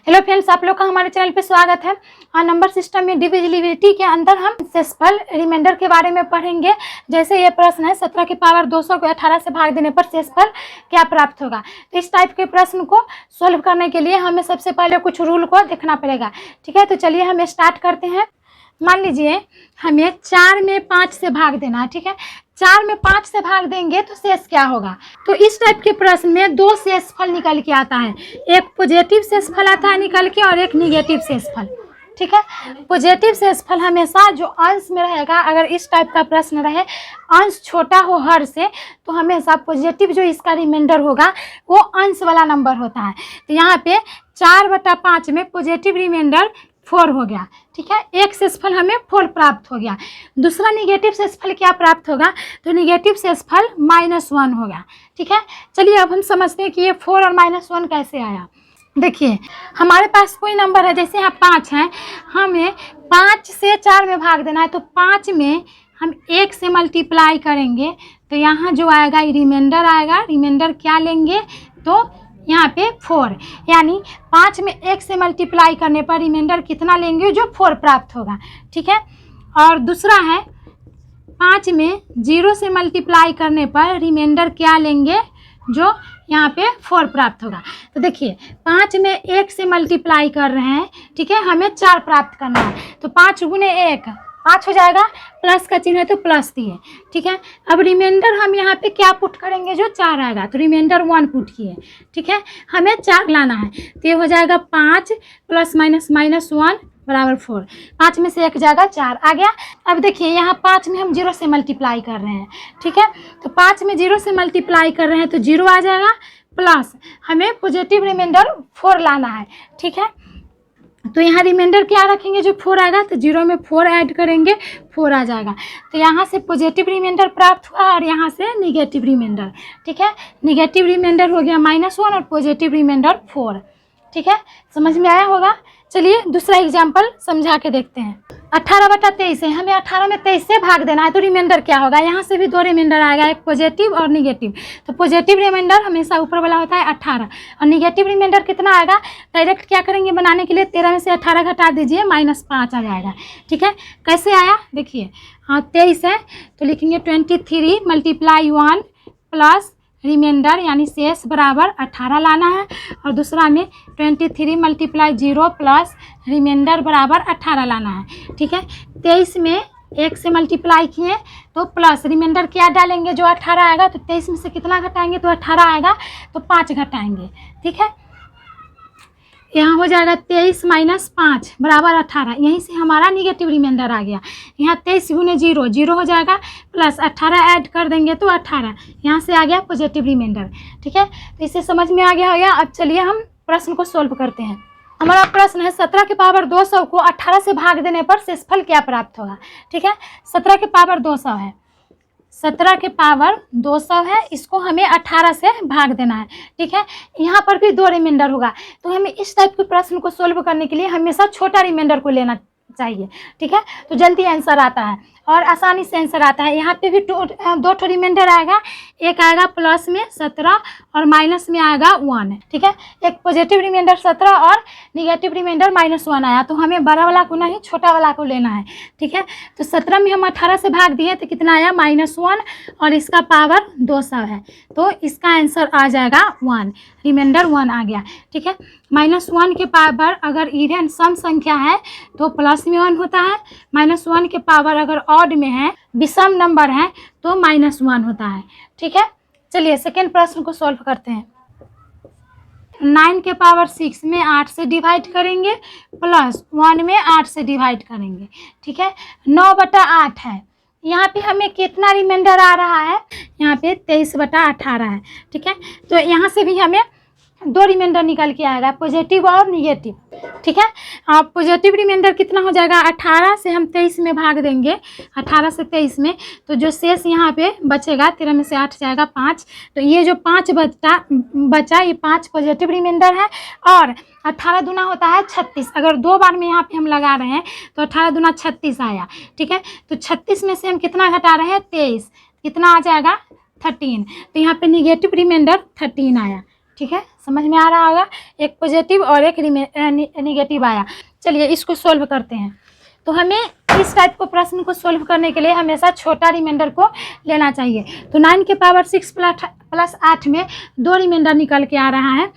Hello friends, आप लोग का हमारे चैनल पे स्वागत है। और नंबर सिस्टम में डिविजिबिलिटी के अंदर हम शेषफल रिमाइंडर के बारे में पढ़ेंगे। जैसे ये प्रश्न है 17 की पावर 200 को 18 से भाग देने पर शेषफल क्या प्राप्त होगा। तो इस टाइप के प्रश्न को सोल्व करने के लिए हमें सबसे पहले कुछ रूल को देखना पड़ेगा। ठीक है, तो चलिए हम स्टार्ट करते हैं। मान लीजिए हमें 4 में 5 से भाग देना है। ठीक है, 4 में 5 से भाग देंगे तो शेष क्या होगा। तो इस टाइप के प्रश्न में दो शेषफल निकल के आता है, एक पॉजिटिव शेषफल आता है निकल के और एक निगेटिव शेषफल। ठीक है, पॉजिटिव शेषफल हमेशा जो अंश में रहेगा, अगर इस टाइप का प्रश्न रहे अंश छोटा हो हर से, तो हमेशा पॉजिटिव जो इसका रिमाइंडर होगा वो अंश वाला नंबर होता है। तो यहाँ पे 4/5 में पॉजिटिव रिमाइंडर 4 हो गया। ठीक है, एक शेषफल हमें 4 प्राप्त हो गया। दूसरा निगेटिव शेषफल क्या प्राप्त होगा, तो निगेटिव शेषफल -1 होगा। ठीक है, चलिए अब हम समझते हैं कि ये 4 और -1 कैसे आया। देखिए हमारे पास कोई नंबर है, जैसे यहाँ 5 है, हमें 5 से 4 में भाग देना है। तो 5 में हम 1 से मल्टीप्लाई करेंगे तो यहाँ जो आएगा रिमाइंडर आएगा। रिमाइंडर क्या लेंगे, तो यहाँ पे 4, यानी 5 में 1 से मल्टीप्लाई करने पर रिमाइंडर कितना लेंगे, जो 4 प्राप्त होगा। ठीक है, और दूसरा है 5 में 0 से मल्टीप्लाई करने पर रिमाइंडर क्या लेंगे, जो यहाँ पे 4 प्राप्त होगा। तो देखिए 5 में 1 से मल्टीप्लाई कर रहे हैं। ठीक है, हमें 4 प्राप्त करना है। तो 5 गुने 1 5 हो जाएगा, प्लस का चिन्ह है तो प्लस दिए। ठीक है, अब रिमाइंडर हम यहाँ पे क्या पुट करेंगे, जो 4 आएगा तो रिमाइंडर 1 पुट किए। ठीक है, हमें 4 लाना है तो ये हो जाएगा 5 + -1 बराबर 4। 5 में से 1 जाएगा 4 आ गया। अब देखिए यहाँ 5 में हम 0 से मल्टीप्लाई कर रहे हैं। ठीक है, तो 5 में 0 से मल्टीप्लाई कर रहे हैं तो 0 आ जाएगा, प्लस हमें पॉजिटिव रिमाइंडर 4 लाना है। ठीक है, तो यहाँ रिमाइंडर क्या रखेंगे, जो 4 आएगा तो 0 में 4 ऐड करेंगे, 4 आ जाएगा। तो यहाँ से पॉजिटिव रिमाइंडर प्राप्त हुआ और यहाँ से निगेटिव रिमाइंडर। ठीक है, निगेटिव रिमाइंडर हो गया -1 और पॉजिटिव रिमाइंडर 4। ठीक है, समझ में आया होगा। चलिए दूसरा एग्जाम्पल समझा के देखते हैं। 18/23 है, हमें 18 में 23 से भाग देना है। तो रिमाइंडर क्या होगा, यहाँ से भी 2 रिमाइंडर आएगा, एक पॉजिटिव और निगेटिव। तो पॉजिटिव रिमाइंडर हमेशा ऊपर वाला होता है 18 और निगेटिव रिमाइंडर कितना आएगा। डायरेक्ट क्या करेंगे बनाने के लिए, 13 में से 18 घटा दीजिए, -5 आ जाएगा। ठीक है, कैसे आया देखिए, हाँ 23 है तो लिखेंगे 23 × 1 प्लस रिमाइंडर यानी शेष बराबर 18 लाना है। और दूसरा में 23 × 0 प्लस रिमाइंडर बराबर 18 लाना है। ठीक है, 23 में 1 से मल्टीप्लाई किए तो प्लस रिमाइंडर क्या डालेंगे, जो 18 आएगा। तो 23 में से कितना घटाएंगे, तो 18 आएगा तो 5 घटाएंगे। ठीक है, यहाँ हो जाएगा 23 - 5 बराबर 18। यहीं से हमारा निगेटिव रिमाइंडर आ गया। यहाँ 23 गुने 0 0 हो जाएगा, प्लस 18 ऐड कर देंगे तो 18, यहाँ से आ गया पॉजिटिव रिमाइंडर। ठीक है, तो इसे समझ में आ गया होगा। अब चलिए हम प्रश्न को सोल्व करते हैं। हमारा प्रश्न है 17 की पावर 200 को 18 से भाग देने पर शेषफल क्या प्राप्त होगा। ठीक है, 17 की पावर 200 है, 17 के पावर 200 है, इसको हमें 18 से भाग देना है। ठीक है, यहाँ पर भी 2 रिमाइंडर होगा। तो हमें इस टाइप के प्रश्न को सोल्व करने के लिए हमेशा छोटा रिमाइंडर को लेना चाहिए। ठीक है, तो जल्दी आंसर आता है और आसानी से आंसर आता है। यहाँ पे भी 2 रिमाइंडर आएगा, एक आएगा प्लस में 17 और माइनस में आएगा 1। ठीक है, एक पॉजिटिव रिमाइंडर 17 और निगेटिव रिमाइंडर -1 आया, तो हमें बड़ा वाला को नहीं छोटा वाला को लेना है। ठीक है, तो 17 में हम 18 से भाग दिए तो कितना आया, -1 और इसका पावर 200 है, तो इसका आंसर आ जाएगा 1, रिमाइंडर 1 आ गया। ठीक है, -1 के पावर अगर इवन सम संख्या है तो प्लस में 1 होता है, -1 के पावर अगर ऑड में है, विषम नंबर है, तो -1 होता है। ठीक है, चलिए सेकेंड प्रश्न को सॉल्व करते हैं। 9 के पावर 6 में 8 से डिवाइड करेंगे, प्लस 1 में 8 से डिवाइड करेंगे। ठीक है, 9/8 है, यहाँ पे हमें कितना रिमाइंडर आ रहा है, यहाँ पे 23/18 है। ठीक है, तो यहाँ से भी हमें 2 रिमाइंडर निकल के आएगा, पॉजिटिव और निगेटिव। ठीक है, आप पॉजिटिव रिमाइंडर कितना हो जाएगा, 18 से हम 23 में भाग देंगे, 18 से 23 में, तो जो शेष यहाँ पे बचेगा 13 में से 8 जाएगा 5। तो ये जो 5 बचा ये 5 पॉजिटिव रिमाइंडर है। और 18 दूना होता है 36, अगर 2 बार में यहाँ पे हम लगा रहे हैं तो 18 दूना 36 आया। ठीक है, तो 36 में से हम कितना घटा रहे हैं, 23, कितना आ जाएगा 13। तो यहाँ पे निगेटिव रिमाइंडर 13 आया। ठीक है, समझ में आ रहा होगा। एक पॉजिटिव और एक निगेटिव आया। चलिए इसको सोल्व करते हैं। तो हमें इस टाइप को प्रश्न को सोल्व करने के लिए हमेशा छोटा रिमाइंडर को लेना चाहिए। तो 9 के पावर 6 प्लस 8 में 2 रिमाइंडर निकल के आ रहा है।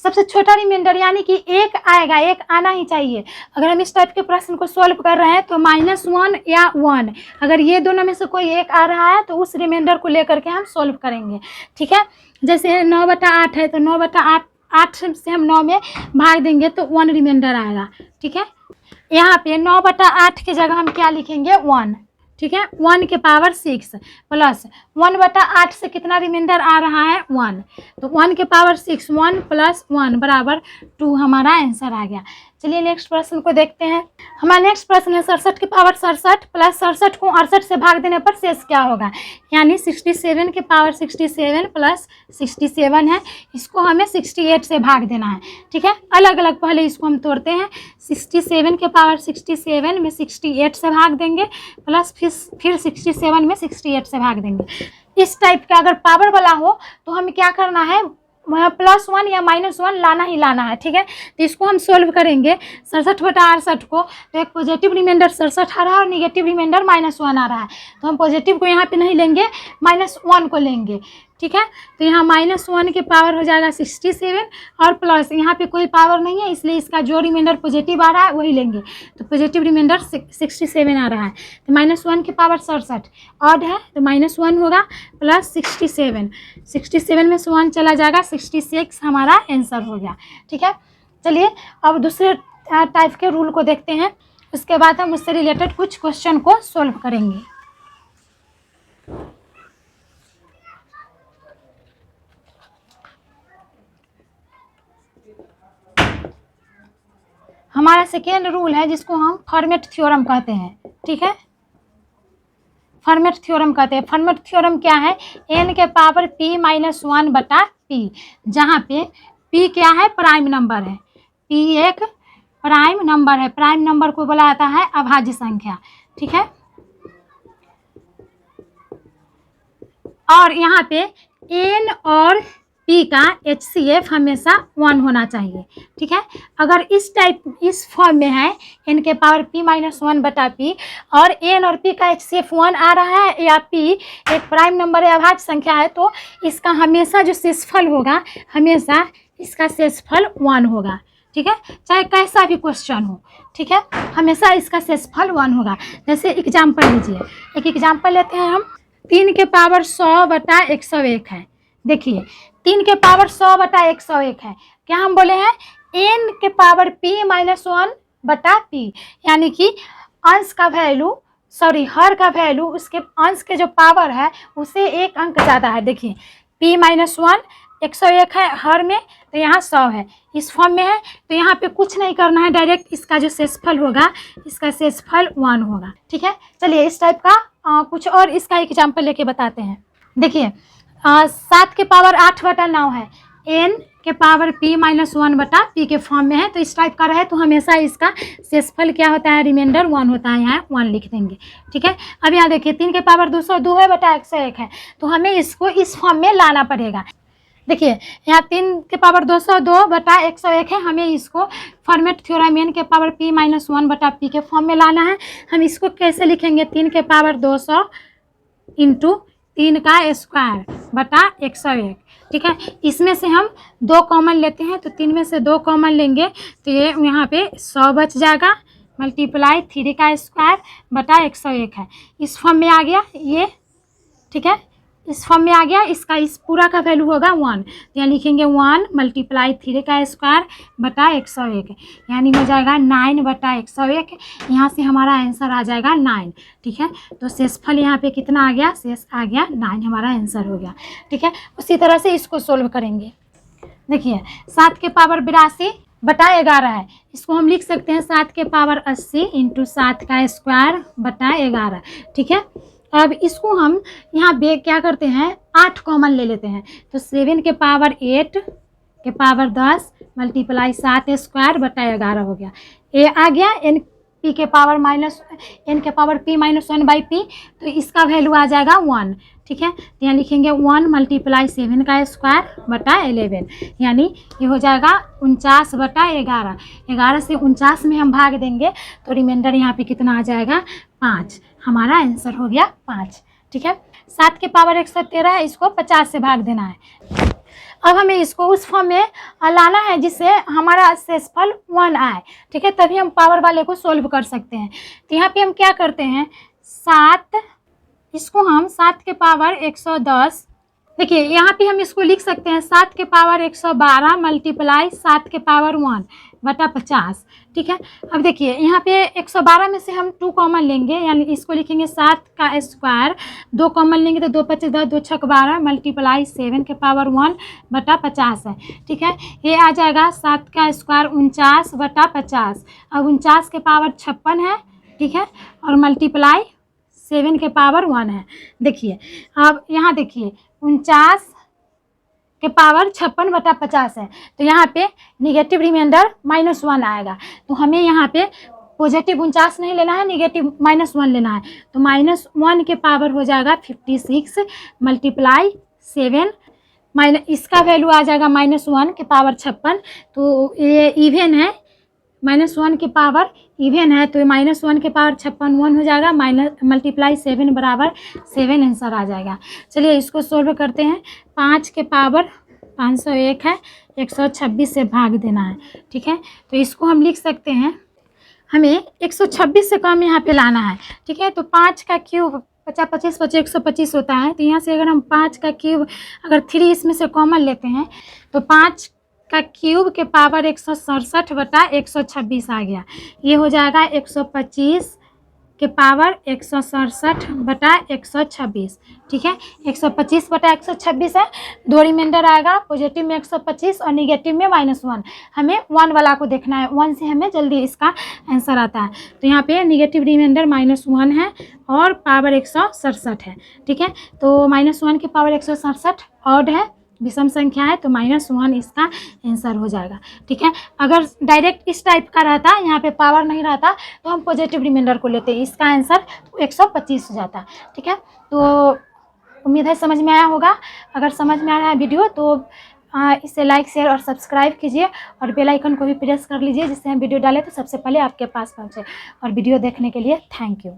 सबसे छोटा रिमाइंडर यानी कि एक आएगा, एक आना ही चाहिए। अगर हम इस टाइप के प्रश्न को सोल्व कर रहे हैं तो -1 या 1, अगर ये दोनों में से कोई एक आ रहा है तो उस रिमाइंडर को लेकर के हम सोल्व करेंगे। ठीक है, जैसे 9/8 है तो 9/8 से हम 9 में भाग देंगे तो 1 रिमाइंडर आएगा। ठीक है, यहाँ पे 9/8 की जगह हम क्या लिखेंगे 1। ठीक है, 1 के पावर 6 प्लस 1/8 से कितना रिमाइंडर आ रहा है 1, तो 1 के पावर 6 1 प्लस 1 बराबर 2 हमारा आंसर आ गया। चलिए नेक्स्ट प्रश्न को देखते हैं। हमारा नेक्स्ट प्रश्न है 67 के पावर 67 प्लस 67 को 68 से भाग देने पर शेष क्या होगा। यानी 67 के पावर 67 प्लस 67 है, इसको हमें 68 से भाग देना है। ठीक है, अलग अलग पहले इसको हम तोड़ते हैं। 67 के पावर 67 में 68 से भाग देंगे प्लस फिर 67 में 68 से भाग देंगे। इस टाइप का अगर पावर वाला हो तो हमें क्या करना है, +1 या -1 लाना ही लाना है। ठीक है, तो इसको हम सोल्व करेंगे 67/68 को, तो एक पॉजिटिव रिमाइंडर 67 आ रहा है और निगेटिव रिमाइंडर -1 आ रहा है। तो हम पॉजिटिव को यहाँ पे नहीं लेंगे, -1 को लेंगे। ठीक है, तो यहाँ -1 के पावर हो जाएगा 67 और प्लस यहाँ पे कोई पावर नहीं है, इसलिए इसका जो रिमाइंडर पॉजिटिव आ रहा है वही लेंगे। तो पॉजिटिव रिमाइंडर 67 आ रहा है। तो -1 के पावर 67 ऑड है तो -1 होगा प्लस 67 में से 1 चला जाएगा, 66 हमारा आंसर हो गया। ठीक है, चलिए अब दूसरे टाइप के रूल को देखते हैं, उसके बाद हम उससे रिलेटेड कुछ क्वेश्चन को सोल्व करेंगे। हमारा सेकेंड रूल है जिसको हम फॉर्मेट थ्योरम कहते हैं। ठीक है, फॉर्मेट थ्योरम कहते हैं। फॉर्मेट थ्योरम क्या है, n के पावर p-1/p, जहाँ पे p क्या है, प्राइम नंबर है। p एक प्राइम नंबर है, प्राइम नंबर को बोला जाता है अभाज्य संख्या। ठीक है, और यहाँ पे n और p का HCF हमेशा 1 होना चाहिए। ठीक है, अगर इस फॉर्म में है n के पावर p-1/p और n और p का HCF 1 आ रहा है या p एक प्राइम नंबर है, अभाज्य संख्या है, तो इसका हमेशा जो शेषफल होगा, हमेशा इसका शेषफल 1 होगा। ठीक है, चाहे कैसा भी क्वेश्चन हो। ठीक है, हमेशा इसका शेषफल 1 होगा। जैसे एग्जाम्पल लीजिए, एक एग्जाम्पल लेते हैं हम। 3 के पावर 100/101 है। देखिए 3 के पावर 100/101 है, क्या हम बोले हैं n के पावर p-1/p, यानी कि अंश का वैल्यू हर का वैल्यू उसके अंश के जो पावर है उसे 1 अंक ज़्यादा है। देखिए p-1 101 है हर में, तो यहाँ 100 है, इस फॉर्म में है, तो यहाँ पे कुछ नहीं करना है, डायरेक्ट इसका जो शेषफल होगा, इसका शेषफल 1 होगा। ठीक है, चलिए इस टाइप का कुछ और इसका एग्जाम्पल लेके बताते हैं। देखिए 7 के पावर 8/9 है, n के पावर p-1/p के फॉर्म में है, तो इस टाइप का रहे तो हमेशा इसका शेषफल क्या होता है, रिमाइंडर 1 होता है, यहाँ 1 लिख देंगे। ठीक है, अब यहाँ देखिए 3 के पावर 202/101 है, तो हमें इसको इस फॉर्म में लाना पड़ेगा। देखिए यहाँ 3 के पावर 202/101 है, हमें इसको फॉर्मेट थ्योरम n के पावर p-1/p के फॉर्म में लाना है। हम इसको कैसे लिखेंगे, 3 के पावर 200 इंटू 3 का स्क्वायर 101। ठीक है, इसमें से हम 2 कॉमन लेते हैं, तो 3 में से 2 कॉमन लेंगे तो ये यहाँ पे 100 बच जाएगा, मल्टीप्लाई 3 का स्क्वायर 101 है, इस फॉर्म में आ गया ये। ठीक है, इस फॉर्म में आ गया, इसका इस पूरा का वैल्यू होगा 1, तो यहाँ लिखेंगे 1 मल्टीप्लाई 3 का स्क्वायर 101, यानी हो जाएगा 9/101। यहाँ से हमारा आंसर आ जाएगा 9। ठीक है, तो शेषफल यहाँ पे कितना आ गया, शेष आ गया 9, हमारा आंसर हो गया। ठीक है, उसी तरह से इसको सोल्व करेंगे। देखिए 7 के पावर 82/11 है, इसको हम लिख सकते हैं 7 के पावर 80 इंटू 7 का स्क्वायर 11। ठीक है, अब इसको हम यहाँ बे क्या करते हैं, 8 कॉमन ले लेते हैं, तो 7 के पावर 8 के पावर 10 मल्टीप्लाई 7 स्क्वायर 11 हो गया, ए आ गया, एन p के पावर माइनस n के पावर p माइनस 1/p, तो इसका वैल्यू आ जाएगा 1। ठीक है, तो यहाँ लिखेंगे 1 मल्टीप्लाई 7 का स्क्वायर बटा 11, यानी ये हो जाएगा 49/11। 11 से 49 में हम भाग देंगे तो रिमाइंडर यहाँ पे कितना आ जाएगा 5। हमारा आंसर हो गया 5। ठीक है, 7 के पावर 113 है, इसको 50 से भाग देना है। अब हमें इसको उस फॉर्म में लाना है जिससे हमारा शेषफल 1 आए। ठीक है, तभी हम पावर वाले को सोल्व कर सकते हैं। तो यहाँ पे हम क्या करते हैं, 7, इसको हम 7 के पावर 110, देखिए यहाँ पे हम इसको लिख सकते हैं 7 के पावर 112 मल्टीप्लाई 7 के पावर 1 बटा 50। ठीक है, अब देखिए यहाँ पे 112 में से हम 2 कॉमन लेंगे, यानी इसको लिखेंगे 7 का स्क्वायर, 2 कॉमन लेंगे तो 2 25 10, 2 6 12 मल्टीप्लाई 7 के पावर 1 बटा 50 है। ठीक है, ये आ जाएगा 7 का स्क्वायर 49 बटा 50। अब 49 के पावर 56 है। ठीक है, और मल्टीप्लाई 7 के पावर 1 है। देखिए अब यहाँ देखिए 49 के पावर 56 बटा 50 है, तो यहाँ पे निगेटिव रिमाइंडर -1 आएगा। तो हमें यहाँ पे पॉजिटिव 49 नहीं लेना है, निगेटिव -1 लेना है। तो -1 के पावर हो जाएगा 56 मल्टीप्लाई 7 इसका वैल्यू आ जाएगा -1 के पावर 56। तो ये इवन है, -1 के पावर इवन है, तो -1 के पावर 56 1 हो जाएगा, मल्टीप्लाई 7 बराबर 7 आंसर आ जाएगा। चलिए इसको सोल्व करते हैं। 5 के पावर 501 है, 126 से भाग देना है। ठीक है, तो इसको हम लिख सकते हैं, हमें 126 से कम यहाँ पे लाना है। ठीक है, तो 5 का क्यूब 50 25 25 125 होता है। तो यहाँ से अगर हम 5 का क्यूब अगर 3 इसमें से कॉमन लेते हैं तो 5 का क्यूब के पावर 167 बटा 126 आ गया। ये हो जाएगा 125 के पावर 167 बटा 126। ठीक है, 125 बटा 126 है, 2 रिमाइंडर आएगा, पॉजिटिव में 125 और निगेटिव में -1। हमें 1 वाला को देखना है, 1 से हमें जल्दी इसका आंसर आता है। तो यहाँ पे निगेटिव रिमाइंडर -1 है और पावर 167 है। ठीक है, तो -1 के पावर 167 ऑड है, विषम संख्या है, तो -1 इसका आंसर हो जाएगा। ठीक है, अगर डायरेक्ट इस टाइप का रहता, यहाँ पे पावर नहीं रहता, तो हम पॉजिटिव रिमाइंडर को लेते, इसका आंसर 125 हो जाता। ठीक है, तो उम्मीद है समझ में आया होगा। अगर समझ में आ रहा है वीडियो तो इसे लाइक शेयर और सब्सक्राइब कीजिए और बेल आइकन को भी प्रेस कर लीजिए, जिससे हम वीडियो डालें तो सबसे पहले आपके पास पहुँचे। और वीडियो देखने के लिए थैंक यू।